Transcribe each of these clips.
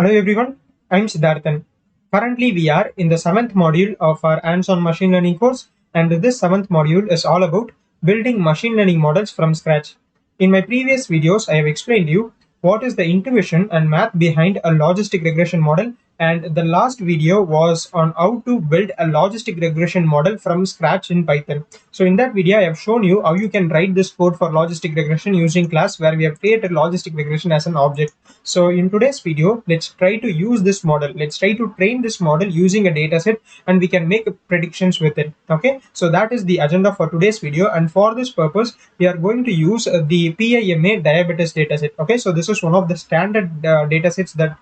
Hello everyone, I'm Siddharthan. Currently, we are in the seventh module of our hands-on machine learning course, and this seventh module is all about building machine learning models from scratch. In my previous videos, I have explained you what is the intuition and math behind a logistic regression model, and the last video was on how to build a logistic regression model from scratch in Python. So in that video, I have shown you how you can write this code for logistic regression using class where we have created logistic regression as an object. So in today's video, let's try to use this model. Let's try to train this model using a data set and we can make predictions with it. Okay, so that is the agenda for today's video. And for this purpose, we are going to use the PIMA diabetes dataset. Okay, so this is one of the standard datasets that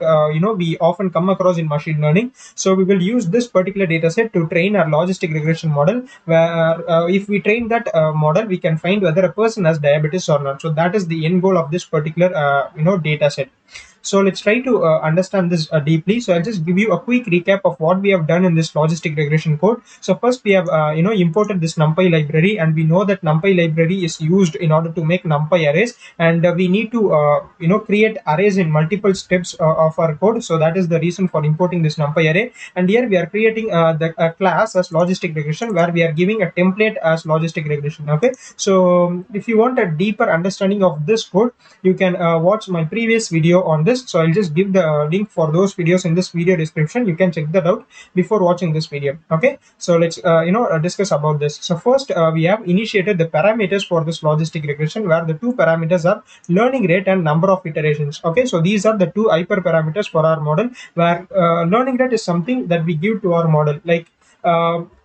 we often come across in machine learning. So we will use this particular dataset to train our logistic regression model. Where if we train that model, we can find whether a person has diabetes or not. So that is the end goal of this particular dataset. So let's try to understand this deeply. So I'll just give you a quick recap of what we have done in this logistic regression code. So first we have imported this NumPy library, and we know that NumPy library is used in order to make NumPy arrays, and we need to create arrays in multiple steps of our code. So that is the reason for importing this NumPy array. And here we are creating the class as logistic regression, where we are giving a template as logistic regression. Okay, so if you want a deeper understanding of this code, you can watch my previous video on this. So I'll just give the link for those videos in this video description. You can check that out before watching this video. Okay, so let's discuss about this. So first we have initiated the parameters for this logistic regression, where the two parameters are learning rate and number of iterations. Okay, so these are the two hyper parameters for our model, where learning rate is something that we give to our model. Like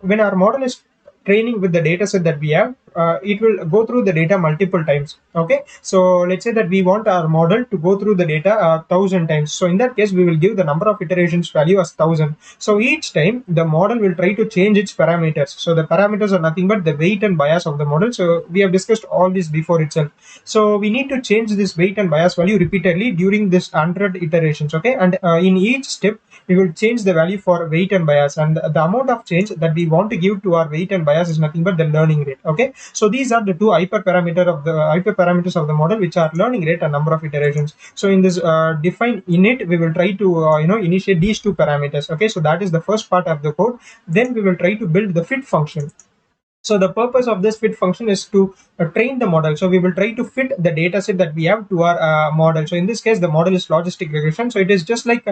when our model is training with the data set that we have, it will go through the data multiple times. Okay, so let's say that we want our model to go through the data 1,000 times. So in that case, we will give the number of iterations value as 1,000. So each time the model will try to change its parameters. So the parameters are nothing but the weight and bias of the model. So we have discussed all this before itself. So we need to change this weight and bias value repeatedly during this 100 iterations. Okay, and in each step we will change the value for weight and bias, and the amount of change that we want to give to our weight and bias is nothing but the learning rate. Okay, so these are the two hyperparameters of the model, which are learning rate and number of iterations. So in this define init, we will try to initiate these two parameters. Okay, so that is the first part of the code. Then we will try to build the fit function. So the purpose of this fit function is to train the model. So we will try to fit the data set that we have to our model. So in this case, the model is logistic regression. So it is just like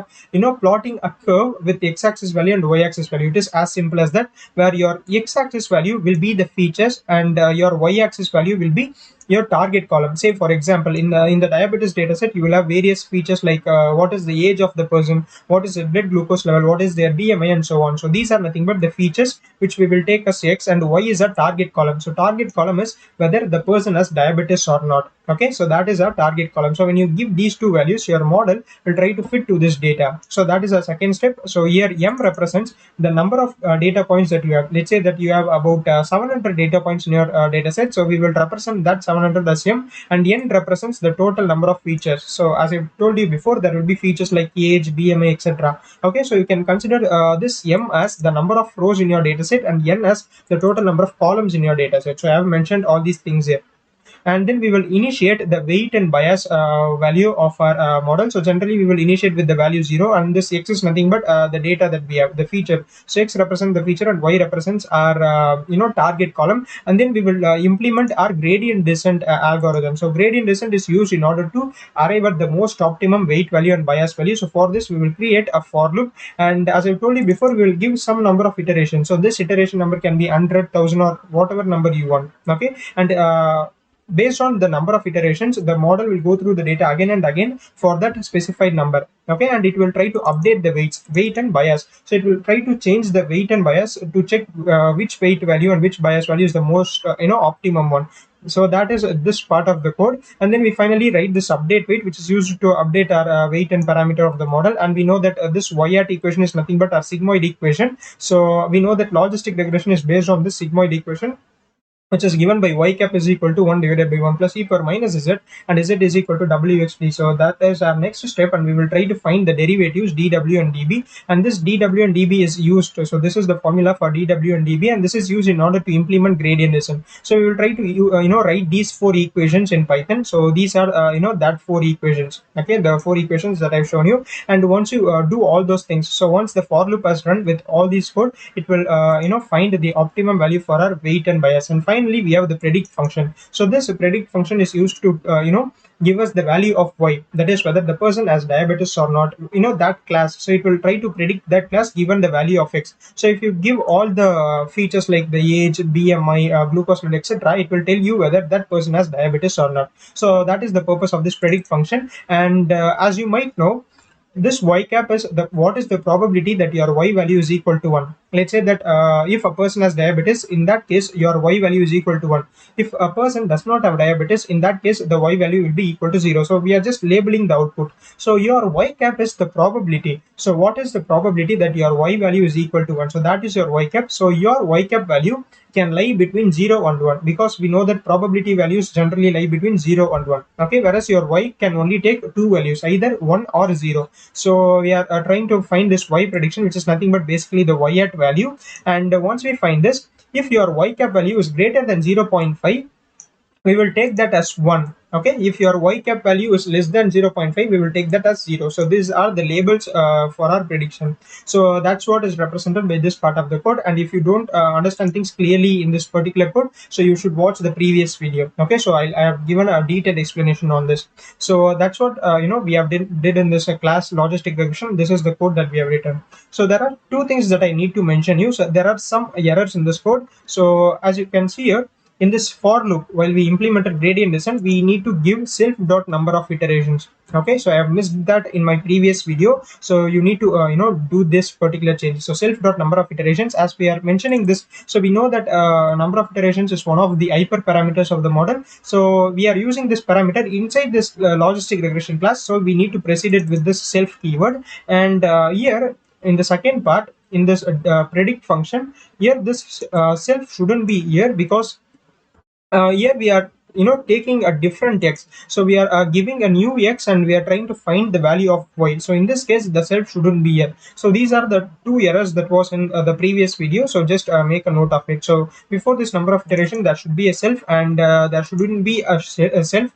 plotting a curve with x-axis value and y-axis value. It is as simple as that, where your x-axis value will be the features and your y-axis value will be your target column. Say for example, in the diabetes dataset, you will have various features like what is the age of the person, what is the blood glucose level, what is their BMI, and so on. So these are nothing but the features which we will take as x, and y is a target column. So target column is whether the person has diabetes or not. Okay, so that is our target column. So when you give these two values, your model will try to fit to this data. So that is a second step. So here m represents the number of data points that you have. Let's say that you have about 700 data points in your data set. So we will represent that 700 as m, and n represents the total number of features. So as I told you before, there will be features like age, BMI, etc. Okay, so you can consider this m as the number of rows in your data set, and n as the total number of columns in your data set. So I have mentioned all these things here. And then we will initiate the weight and bias value of our model. So generally we will initiate with the value 0, and this x is nothing but the data that we have, the feature. So x represents the feature and y represents our target column. And then we will implement our gradient descent algorithm. So gradient descent is used in order to arrive at the most optimum weight value and bias value. So for this we will create a for loop, and as I told you before, we will give some number of iterations. So this iteration number can be 100, 1,000, or whatever number you want. Okay, and based on the number of iterations, the model will go through the data again and again for that specified number. Okay, and it will try to update the weight and bias. So it will try to change the weight and bias to check which weight value and which bias value is the most optimum one. So that is this part of the code. And then we finally write this update weight, which is used to update our weight and parameter of the model. And we know that this y-at equation is nothing but our sigmoid equation. So we know that logistic regression is based on this sigmoid equation. which is given by y cap is equal to 1 divided by 1 plus e power minus z, and z is equal to wxd. So that is our next step, and we will try to find the derivatives dw and db, and this dw and db is used. So this is the formula for dw and db, and this is used in order to implement gradient. So we will try to write these four equations in Python. So these are that four equations. Okay, the four equations that I've shown you. And once you do all those things, so once the for loop has run with all these code, it will find the optimum value for our weight and bias. And finally we have the predict function. So this predict function is used to give us the value of y, that is whether the person has diabetes or not, that class. So it will try to predict that class given the value of x. So if you give all the features like the age, BMI, glucose level, etc., it will tell you whether that person has diabetes or not. So that is the purpose of this predict function. And as you might know, this y cap is what is the probability that your y value is equal to 1. Let's say that if a person has diabetes, in that case your y value is equal to 1. If a person does not have diabetes, in that case the y value will be equal to 0. So we are just labeling the output. So your y cap is the probability. So what is the probability that your y value is equal to 1? So that is your y cap. So your y cap value can lie between 0 and 1, because we know that probability values generally lie between 0 and 1. Okay, whereas your y can only take two values, either 1 or 0. So we are trying to find this y prediction, which is nothing but basically the y at value. And once we find this, if your y cap value is greater than 0.5, we will take that as 1. Okay, if your y cap value is less than 0.5, we will take that as 0. So these are the labels for our prediction. So that's what is represented by this part of the code. And if you don't understand things clearly in this particular code, so you should watch the previous video. Okay, so I have given a detailed explanation on this. So that's what we have did in this class logistic regression. This is the code that we have written. So there are two things that I need to mention you. So there are some errors in this code. So as you can see here, in this for loop, while we implemented gradient descent, we need to give self dot number of iterations. Okay, so I have missed that in my previous video. So you need to do this particular change. So self dot number of iterations, as we are mentioning this, so we know that number of iterations is one of the hyperparameters of the model. So we are using this parameter inside this logistic regression class. So we need to precede it with this self keyword. And here in the second part, in this predict function, here this self shouldn't be here, because here we are taking a different x. So we are giving a new x, and we are trying to find the value of y. So in this case the self shouldn't be here. So these are the two errors that was in the previous video. So just make a note of it. So before this number of iteration, there should be a self, and there shouldn't be a self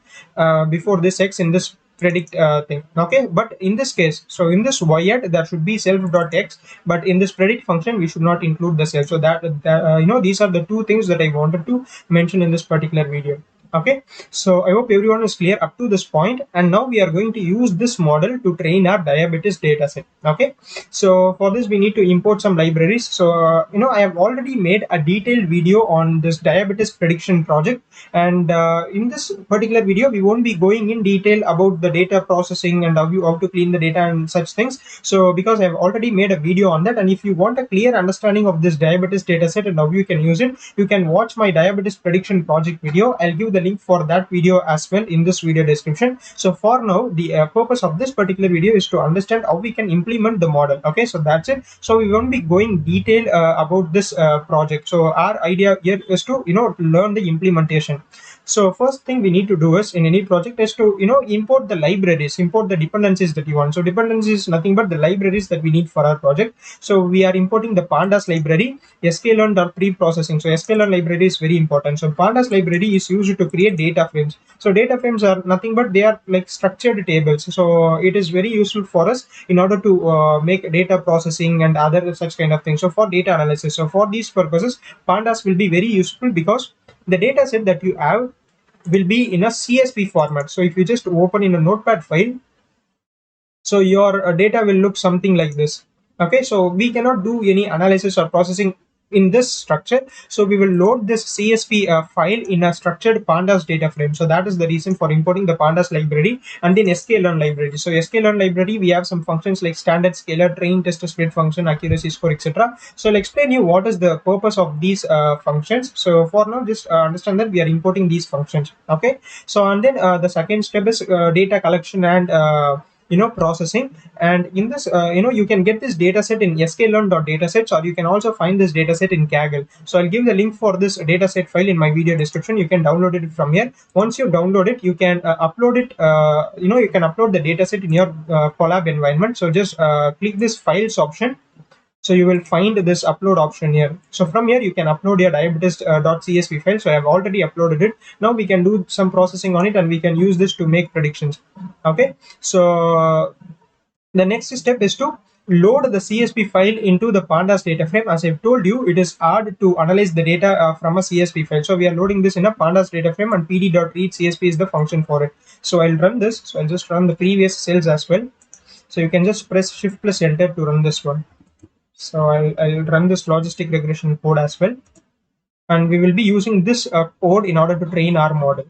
before this x in this predict thing. Okay, but in this case, so in this y at, there should be self dot x, but in this predict function we should not include the self. So that these are the two things that I wanted to mention in this particular video. Okay, so I hope everyone is clear up to this point. And now we are going to use this model to train our diabetes data set. Okay, so for this we need to import some libraries. So I have already made a detailed video on this diabetes prediction project, and in this particular video we won't be going in detail about the data processing and how to clean the data and such things. So because I have already made a video on that, and if you want a clear understanding of this diabetes data set and how you can use it, you can watch my diabetes prediction project video. I'll give the link for that video as well in this video description. So for now, the purpose of this particular video is to understand how we can implement the model. Okay, so that's it. So we won't be going detail about this project. So our idea here is to learn the implementation. So first thing we need to do is, in any project, is to import the libraries, import the dependencies that you want. So dependencies is nothing but the libraries that we need for our project. So we are importing the pandas library, sklearn pre-processing. So sklearn library is very important. So pandas library is used to create data frames. So data frames are nothing but they are like structured tables. So it is very useful for us in order to make data processing and other such kind of things. So for data analysis, so for these purposes, pandas will be very useful, because the data set that you have will be in a CSV format. So if you just open in a notepad file, so your data will look something like this. Okay, so we cannot do any analysis or processing in this structure. So we will load this CSV file in a structured pandas data frame. So that is the reason for importing the pandas library, and then sklearn library. So sklearn library, we have some functions like standard scalar, train, test, split function, accuracy score, etc. So I'll explain you what is the purpose of these functions. So for now, just understand that we are importing these functions. Okay, so and then the second step is data collection and processing. And in this you can get this data set in sklearn.datasets, or you can also find this data set in Kaggle. So I'll give the link for this data set file in my video description. You can download it from here. Once you download it, you can upload it, you can upload the data set in your Colab environment. So just click this files option. So you will find this upload option here. So from here you can upload your diabetes.csv file. So I have already uploaded it. Now we can do some processing on it, and we can use this to make predictions. Okay, so the next step is to load the CSV file into the pandas data frame. As I've told you, it is hard to analyze the data from a CSV file. So we are loading this in a pandas data frame, and pd.read CSV is the function for it. So I'll run this. So I'll just run the previous cells as well. So you can just press shift plus enter to run this one. So I'll run this logistic regression code as well, and we will be using this code in order to train our model.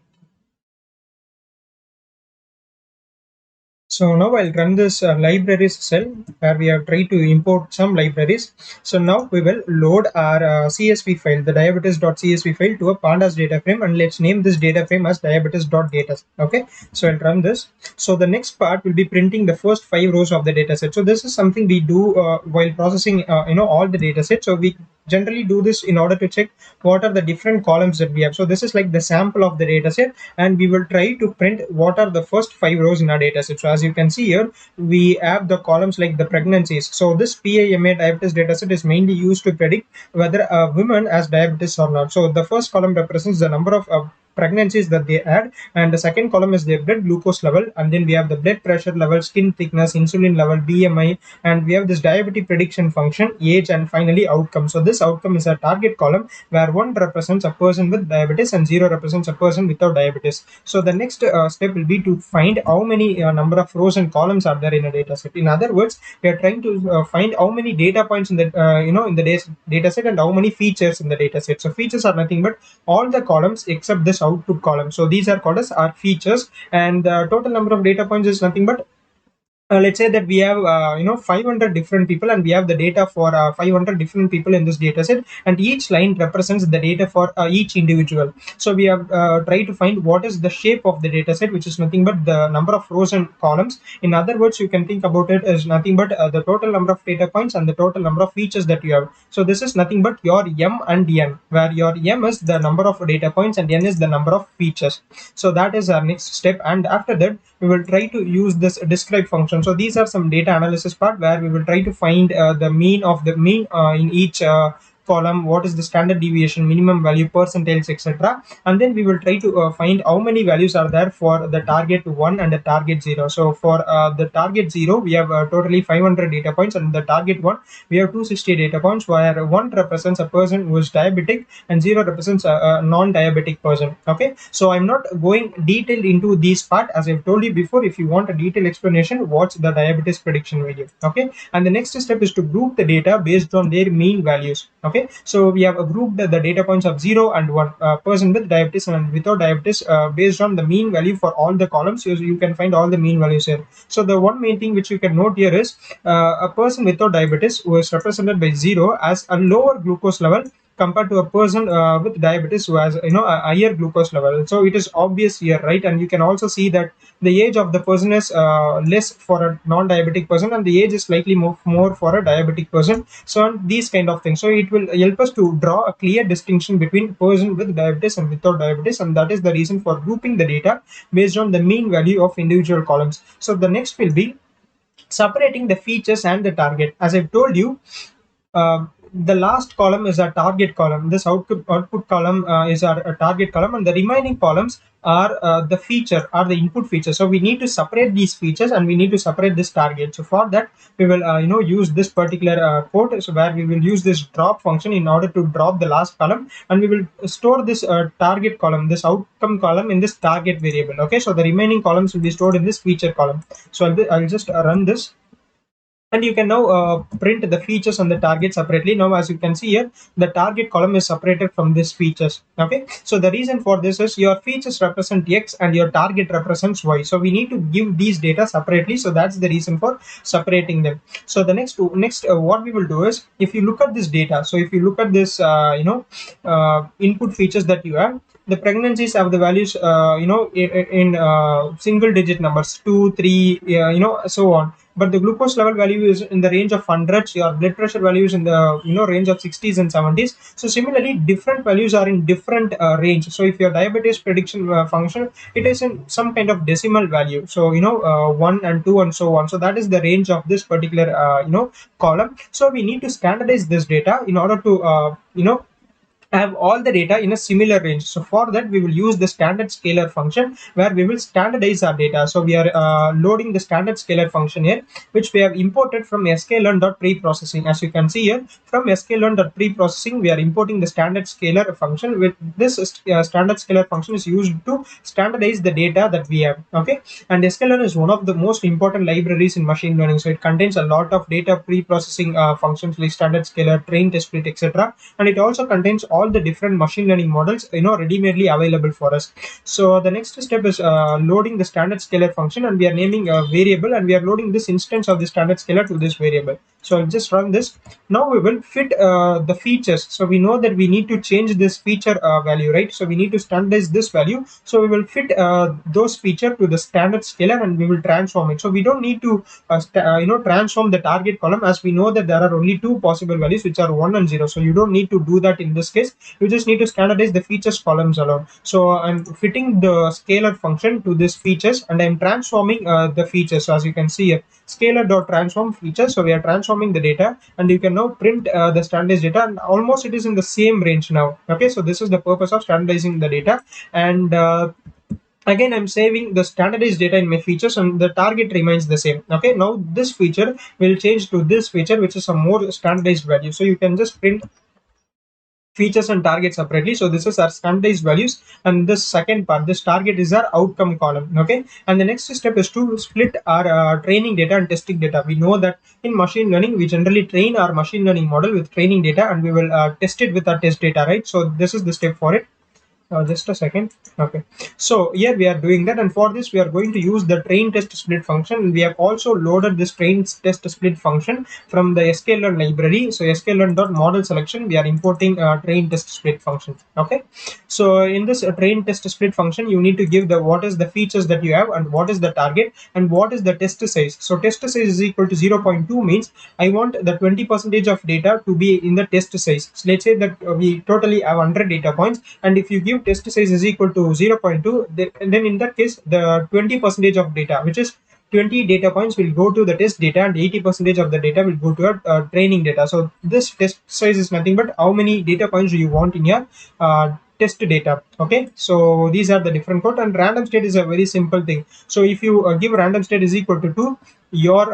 So now I'll run this libraries cell where we have tried to import some libraries. So now we will load our CSV file, the diabetes.csv file, to a pandas data frame, and let's name this data frame as diabetes.data. Okay, so I'll run this. So the next part will be printing the first 5 rows of the data set. So this is something we do while processing all the data set. So we generally do this in order to check what are the different columns that we have. So this is like the sample of the data set, and we will try to print what are the first 5 rows in our data set. So as you can see here, we have the columns like the pregnancies. So this PIMA diabetes data set is mainly used to predict whether a woman has diabetes or not. So the first column represents the number of pregnancies that they had, and the second column is their blood glucose level, and then we have the blood pressure level, skin thickness, insulin level, BMI, and we have this diabetes prediction function, age, and finally outcome. So this outcome is a target column where 1 represents a person with diabetes and 0 represents a person without diabetes. So the next step will be to find how many number of rows and columns are there in a data set. In other words, we are trying to find how many data points in the in the data set, and how many features in the data set. So features are nothing but all the columns except this output column. So these are called as our features, and the total number of data points is nothing but let's say that we have 500 different people, and we have the data for 500 different people in this data set, and each line represents the data for each individual. So we have tried to find what is the shape of the data set, which is nothing but the number of rows and columns. In other words, you can think about it as nothing but the total number of data points and the total number of features that you have. So this is nothing but your m and n, where your m is the number of data points and n is the number of features. So that is our next step, and after that we will try to use this describe function. So these are some data analysis part where we will try to find the mean of the mean in each column, what is the standard deviation, minimum value, percentiles, etc. And then we will try to find how many values are there for the target 1 and the target 0. So for the target 0 we have totally 500 data points, and the target 1 we have 260 data points, where 1 represents a person who is diabetic and 0 represents a non-diabetic person. Okay, so I'm not going detailed into this part. As I've told you before, if you want a detailed explanation, watch the diabetes prediction video. Okay, and the next step is to group the data based on their mean values. Okay, so we have grouped the data points of 0 and 1, person with diabetes and without diabetes, based on the mean value for all the columns. You can find all the mean values here. So the one main thing which you can note here is a person without diabetes, who is represented by 0, has a lower glucose level compared to a person with diabetes who has a higher glucose level. So it is obvious here, right? And you can also see that the age of the person is less for a non-diabetic person, and the age is slightly more for a diabetic person. So these kind of things, so it will help us to draw a clear distinction between person with diabetes and without diabetes, and that is the reason for grouping the data based on the mean value of individual columns. So the next will be separating the features and the target. As I've told you, the last column is a target column. This output column is our target column, and the remaining columns are the feature, are the input features. So we need to separate these features, and we need to separate this target. So for that we will use this particular code, so where we will use this drop function in order to drop the last column, and we will store this target column, this outcome column, in this target variable. Okay, so the remaining columns will be stored in this feature column. So I'll just run this, and you can now print the features and the target separately. Now as you can see here, the target column is separated from these features. Okay, so the reason for this is your features represent x and your target represents y, so we need to give these data separately. So that's the reason for separating them. So the next what we will do is, if you look at this data, so if you look at this input features that you have, the pregnancies have the values, in single digit numbers, 2, 3, so on. But the glucose level value is in the range of hundreds. Your blood pressure value is in the range of 60s and 70s. So similarly, different values are in different range. So if your diabetes prediction function, it is in some kind of decimal value. So 1 and 2 and so on. So that is the range of this particular column. So we need to standardize this data in order to have all the data in a similar range. So for that, we will use the standard scalar function where we will standardize our data. So we are loading the standard scalar function here, which we have imported from sklearn.preprocessing. As you can see here, from sklearn.preprocessing, we are importing the standard scalar function. With this standard scalar function is used to standardize the data that we have. Okay, and sklearn is one of the most important libraries in machine learning. So it contains a lot of data pre-processing functions like standard scalar, train, test, split, etc. And it also contains all the different machine learning models ready-madely available for us. So the next step is loading the standard scalar function, and we are naming a variable, and we are loading this instance of the standard scalar to this variable. So I'll just run this. Now we will fit the features. So we know that we need to change this feature value, right? So we need to standardize this value. So we will fit those feature to the standard scalar, and we will transform it. So we don't need to transform the target column, as we know that there are only two possible values, which are 1 and 0. So you don't need to do that in this case. You just need to standardize the features columns alone. So I'm fitting the scalar function to this features, and I'm transforming the features. So as you can see here, scalar dot transform features. So we are transforming the data, and you can now print the standardized data, and almost it is in the same range now. Okay, so this is the purpose of standardizing the data. And again, I'm saving the standardized data in my features, and the target remains the same. Okay, now this feature will change to this feature, which is a more standardized value. So you can just print features and target separately. So this is our standardized values, and this second part, this target, is our outcome column. Okay, and the next step is to split our training data and testing data. We know that in machine learning, we generally train our machine learning model with training data, and we will test it with our test data, right? So this is the step for it. Just a second. Okay, so here we are doing that, and for this we are going to use the train test split function. We have also loaded this train test split function from the sklearn library. So sklearn.model selection, we are importing train test split function. Okay, so in this train test split function, you need to give the what is the features that you have, and what is the target, and what is the test size. So test size is equal to 0.2 means I want the 20% of data to be in the test size. So let's say that we totally have 100 data points, and if you give test size is equal to 0.2, then in that case the 20% of data, which is 20 data points, will go to the test data, and 80% of the data will go to our training data. So this test size is nothing but how many data points do you want in your test data. Okay, so these are the different code, and random state is a very simple thing. So if you give random state is equal to 2, your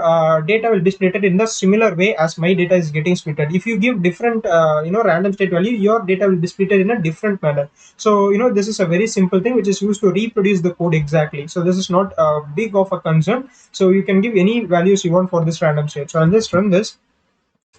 data will be splitted in the similar way as my data is getting splitted. If you give different random state value, your data will be splitted in a different manner. So this is a very simple thing which is used to reproduce the code exactly. So this is not big of a concern. So you can give any values you want for this random state. So I'll just run this,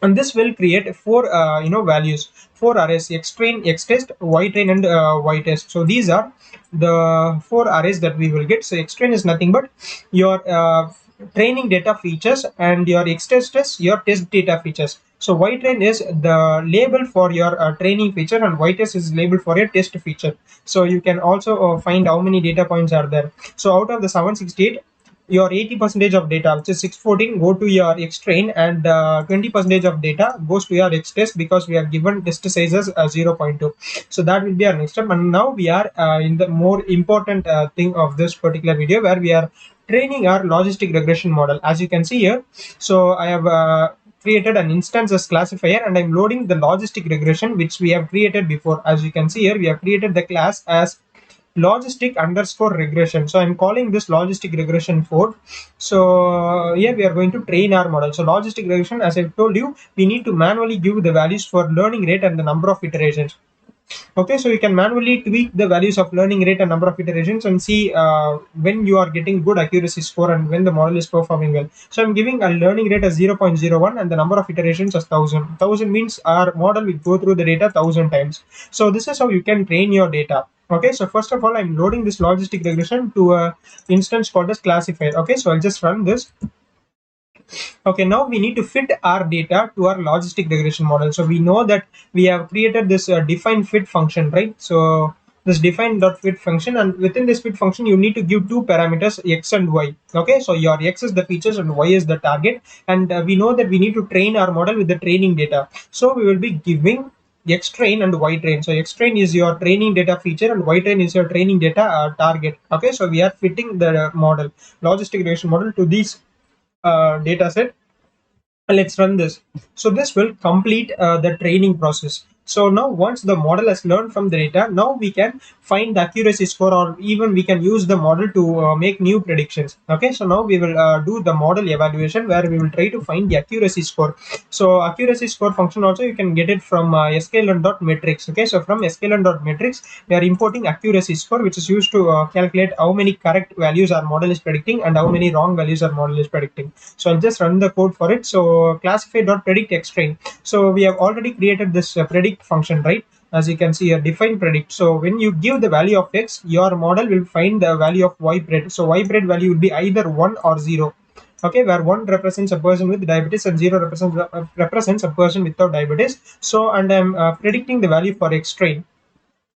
and this will create four values, four arrays: x train, x test, y train, and y test. So these are the four arrays that we will get. So x train is nothing but your training data features, and your x test is your test data features. So y train is the label for your training feature, and y test is label for your test feature. So you can also find how many data points are there. So out of the 768, your 80% of data, which is 614, go to your x train, and 20% of data goes to your x test, because we have given test sizes 0.2. So that will be our next step. And now we are in the more important thing of this particular video, where we are training our logistic regression model. As you can see here, so I have created an instance as classifier, and I'm loading the logistic regression which we have created before. As you can see here, we have created the class as logistic underscore regression. So I'm calling this logistic regression 4. So here we are going to train our model. So logistic regression, as I told you, we need to manually give the values for learning rate and the number of iterations. Okay, so you can manually tweak the values of learning rate and number of iterations, and see when you are getting good accuracy score and when the model is performing well. So I'm giving a learning rate as 0.01 and the number of iterations as 1000. 1000 means our model will go through the data 1000 times. So this is how you can train your data. Okay, so first of all, I'm loading this logistic regression to a instance called as classifier. Okay, so I'll just run this. Okay, now we need to fit our data to our logistic regression model. So we know that we have created this define fit function, right? So this define.fit function, and within this fit function you need to give two parameters, x and y. Okay, so your x is the features and y is the target, and we know that we need to train our model with the training data, so we will be giving x train and y train. So x train is your training data feature and y train is your training data target. Okay, so we are fitting the model, logistic regression model, to these data set. Let's run this. So this will complete the training process. So now once the model has learned from the data, now we can find the accuracy score, or even we can use the model to make new predictions. Okay, so now we will do the model evaluation, where we will try to find the accuracy score. So accuracy score function also you can get it from sklearn.metrics. Okay, so from sklearn.metrics we are importing accuracy score, which is used to calculate how many correct values our model is predicting and how many wrong values our model is predicting. So I'll just run the code for it. So classify.predict x train. So we have already created this predict function, right? As you can see here, define predict. So when you give the value of x, your model will find the value of y pred. So y pred value will be either 1 or 0. Okay, where 1 represents a person with diabetes and 0 represents a person without diabetes. So, and I'm predicting the value for x train.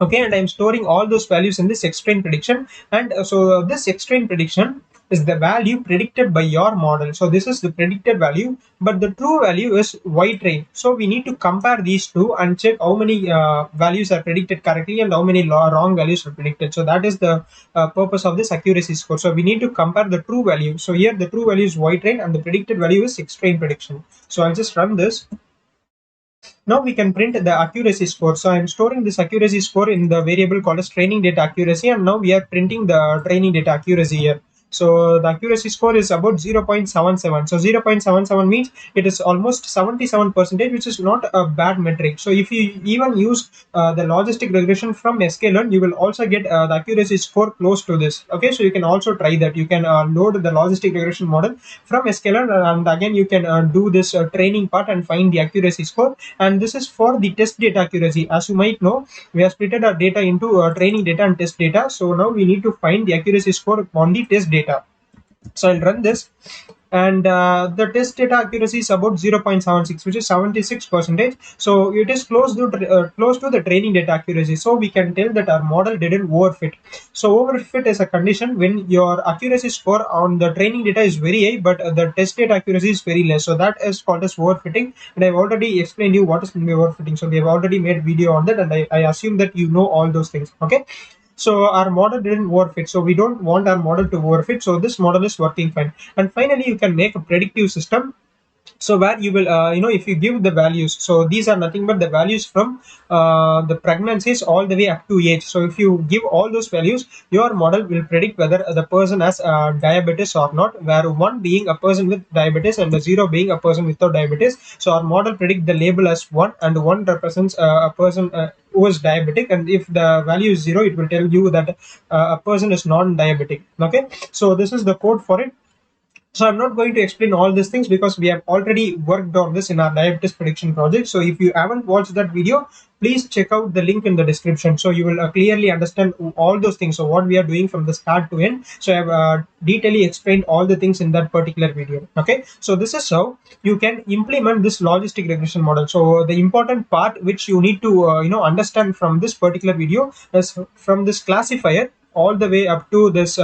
Okay, and I'm storing all those values in this x train prediction, and so this x train prediction is the value predicted by your model. So this is the predicted value, but the true value is y train. So we need to compare these two and check how many values are predicted correctly and how many wrong values are predicted. So that is the purpose of this accuracy score. So we need to compare the true value. So here the true value is y train and the predicted value is x train prediction. So I'll just run this. Now we can print the accuracy score. So I'm storing this accuracy score in the variable called as training data accuracy, and now we are printing the training data accuracy here. So the accuracy score is about 0.77. So 0.77 means it is almost 77%, which is not a bad metric. So if you even use the logistic regression from sklearn, you will also get the accuracy score close to this. Okay, so you can also try that. You can load the logistic regression model from sklearn, and again you can do this training part and find the accuracy score. And this is for the test data accuracy. As you might know, we have split our data into training data and test data. So now we need to find the accuracy score on the test data. So I'll run this, and the test data accuracy is about 0.76, which is 76%. So it is close to the training data accuracy. So we can tell that our model didn't overfit. So overfit is a condition when your accuracy score on the training data is very high, but the test data accuracy is very less. So that is called as overfitting, and I've already explained you what is overfitting. So we have already made video on that, and I assume that you know all those things. Okay, so our model didn't overfit, so we don't want our model to overfit. So this model is working fine. And finally you can make a predictive system, so where you will if you give the values, so these are nothing but the values from the pregnancies all the way up to age. So if you give all those values, your model will predict whether the person has diabetes or not, where 1 being a person with diabetes and the 0 being a person without diabetes. So our model predict the label as 1, and 1 represents a person who is diabetic, and if the value is 0, it will tell you that a person is non-diabetic. Okay, so this is the code for it. So I'm not going to explain all these things because we have already worked on this in our diabetes prediction project. So if you haven't watched that video, please check out the link in the description. So you will clearly understand all those things. So what we are doing from the start to end. So I have detailedly explained all the things in that particular video. Okay. So this is how you can implement this logistic regression model. So the important part which you need to understand from this particular video is from this classifier all the way up to this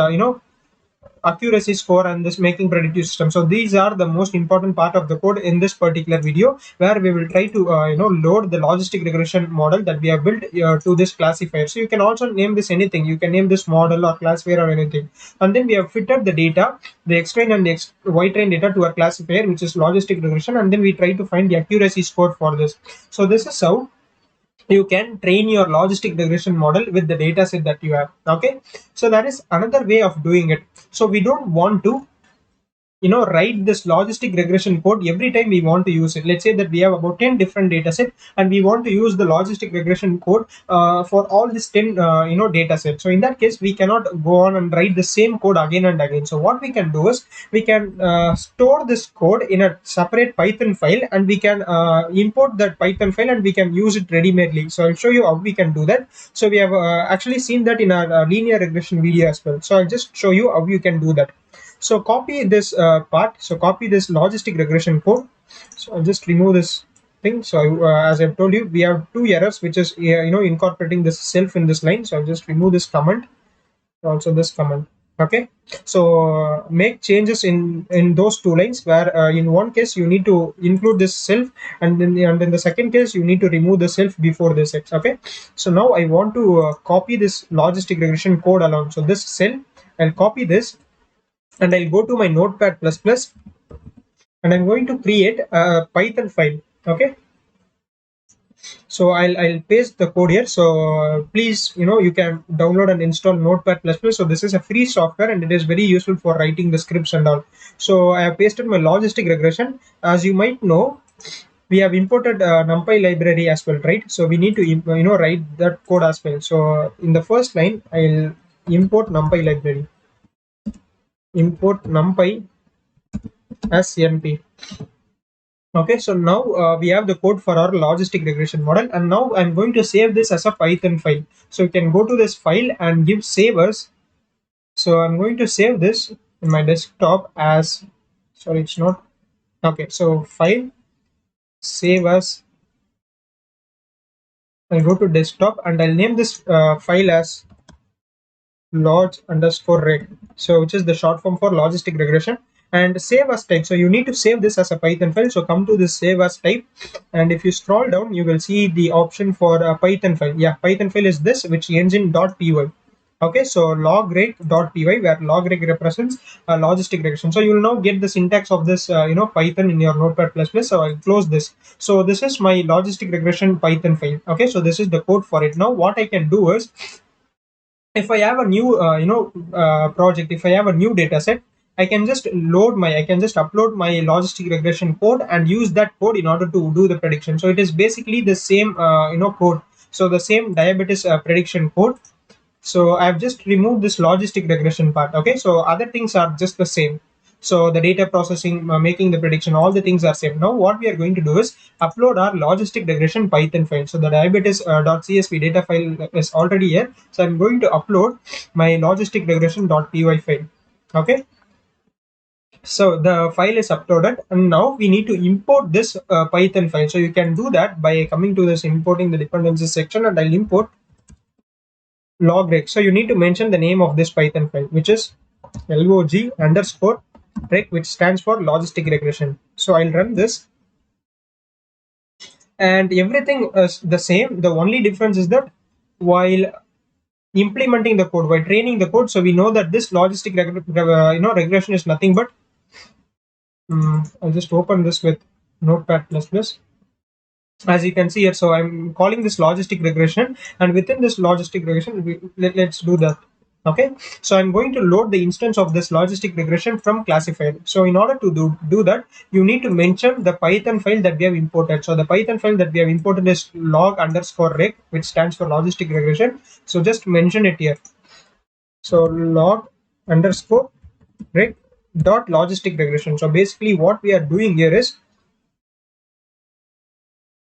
accuracy score and this making predictive system. So these are the most important part of the code in this particular video, where we will try to load the logistic regression model that we have built to this classifier. So you can also name this anything. You can name this model or classifier or anything. And then we have fitted the data, the x train and the y train data, to our classifier, which is logistic regression, and then we try to find the accuracy score for this. So this is how you can train your logistic regression model with the data set that you have. Okay, so that is another way of doing it. So we don't want to write this logistic regression code every time we want to use it. Let's say that we have about 10 different data set and we want to use the logistic regression code for all these 10 data sets. So in that case, we cannot go on and write the same code again and again. So what we can do is we can store this code in a separate Python file, and we can import that Python file and we can use it ready-madely. So I'll show you how we can do that. So we have actually seen that in our linear regression video as well. So I'll just show you how you can do that. So copy this part. So copy this logistic regression code. So I'll just remove this thing. So as I've told you, we have two errors, which is incorporating this self in this line. So I'll just remove this comment, also this comment. Okay, so make changes in those two lines, where in one case you need to include this self, and in the second case you need to remove the self before this x. Okay, so now I want to copy this logistic regression code along. So this cell, I'll copy this, and I'll go to my notepad plus plus, and I'm going to create a Python file. Okay, so I'll paste the code here. So please, you can download and install notepad plus plus. So this is a free software, and it is very useful for writing the scripts and all. So I have pasted my logistic regression. As you might know, we have imported numpy library as well, right? So we need to write that code as well. So in the first line, I'll import numpy library, import numpy as np. Okay, so now we have the code for our logistic regression model, and now I'm going to save this as a Python file. So you can go to this file and give save as. So I'm going to save this in my desktop as, sorry, it's not. Okay, so file, save as. I'll go to desktop, and I'll name this file as log_reg, so which is the short form for logistic regression, and save as type. So you need to save this as a Python file. So come to this save as type, and if you scroll down, you will see the option for a Python file. Yeah, Python file is this, which ends in .py. Okay, so logreg.py, where logreg represents logistic regression. So you will now get the syntax of this Python in your notepad plus plus. So I'll close this. So this is my logistic regression Python file. Okay, so this is the code for it. Now what I can do is, if I have a new project, if I have a new data set, I can just upload my logistic regression code and use that code in order to do the prediction. So it is basically the same code, so the same diabetes prediction code. So I've just removed this logistic regression part. Okay, so other things are just the same. So the data processing, making the prediction, all the things are same. Now what we are going to do is upload our logistic regression Python file. So the diabetes.csv data file is already here. So I'm going to upload my logistic regression.py file. Okay, so the file is uploaded, and now we need to import this Python file. So you can do that by coming to this importing the dependencies section, and I'll import logreg. So you need to mention the name of this Python file, which is log_reg, which stands for logistic regression. So I'll run this, and everything is the same. The only difference is that while implementing the code, while training the code, so we know that this logistic regression is nothing but I'll just open this with notepad plus plus. As you can see here, so I'm calling this logistic regression, and within this logistic regression, let's do that. Okay, so I'm going to load the instance of this logistic regression from classifier. So in order to do that, you need to mention the Python file that we have imported. So the Python file that we have imported is log_reg, which stands for logistic regression. So just mention it here. So log_reg dot logistic regression. So basically what we are doing here is,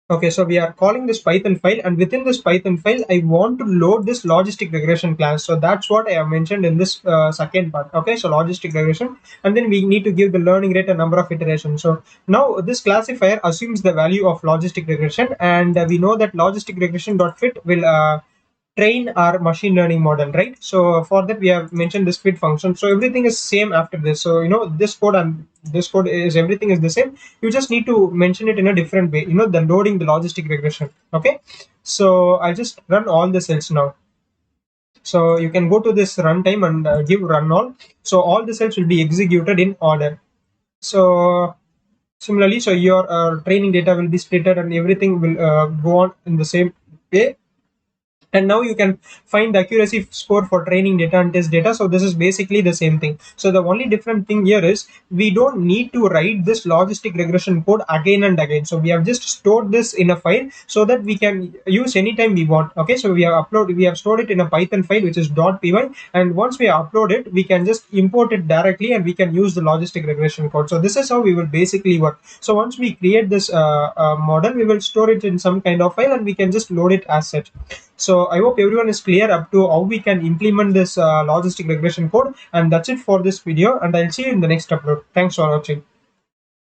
okay, so we are calling this Python file, and within this Python file, I want to load this logistic regression class. So that's what I have mentioned in this second part. Okay, so logistic regression, and then we need to give the learning rate and number of iterations. So now this classifier assumes the value of logistic regression, and we know that logistic regression dot fit will train our machine learning model, right? So for that we have mentioned this fit function. So everything is same after this. So this code and this code is, everything is the same. You just need to mention it in a different way, than loading the logistic regression. Okay, so I'll just run all the cells now. So you can go to this runtime and give run all. So all the cells will be executed in order. So similarly, so your training data will be splitted, and everything will go on in the same way. And now you can find the accuracy score for training data and test data. So this is basically the same thing. So the only different thing here is we don't need to write this logistic regression code again and again. So we have just stored this in a file so that we can use anytime we want. Okay, so we have stored it in a Python file, which is .py, and once we upload it, we can just import it directly, and we can use the logistic regression code. So this is how we will basically work. So once we create this model, we will store it in some kind of file, and we can just load it as such. So I hope everyone is clear up to how we can implement this logistic regression code, and that's it for this video, and I'll see you in the next upload. Thanks for watching.